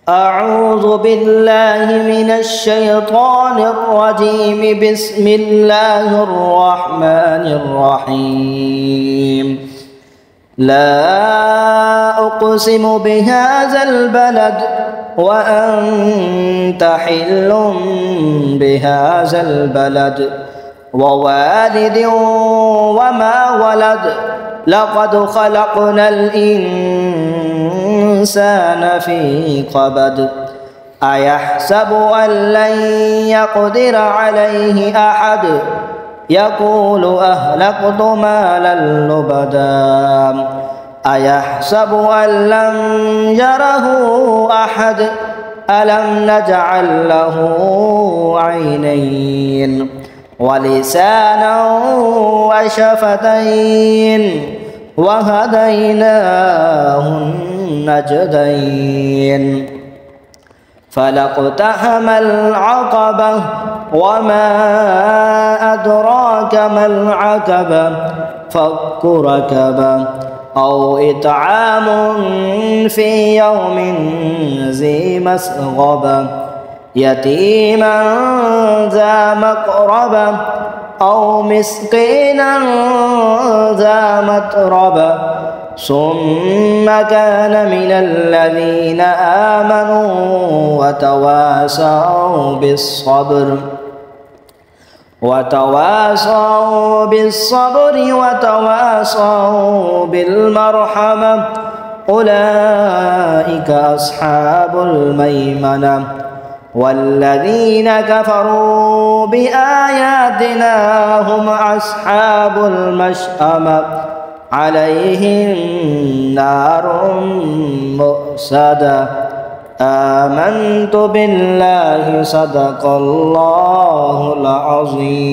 أعوذ بالله من الشيطان الرجيم. بسم الله الرحمن الرحيم. لا أقسم بهذا البلد وأنت حل بهذا البلد ووالد وما ولد لقد خلقنا الإنسان في كبد أيحسب أن لن يقدر عليه أحد يقول أهلكت مالا لبدا أيحسب أن لم يره أحد ألم نجعل له عينين ولسانا وشفتين وهديناه النجدين فلاقتحم العقبة وما أدراك ما العقبة فك رقبة أو إطعام في يوم ذي مسغبة يتيما ذا مقربة أو مسكينا ذا متربة ثم كان من الذين آمنوا وتواصوا بالصبر وتواصوا بالمرحمة أولئك أصحاب الميمنة والذين كفروا بآياتنا هم أصحاب المشأمة عليهم نار مؤصدة. آمنت بالله صدق الله العظيم.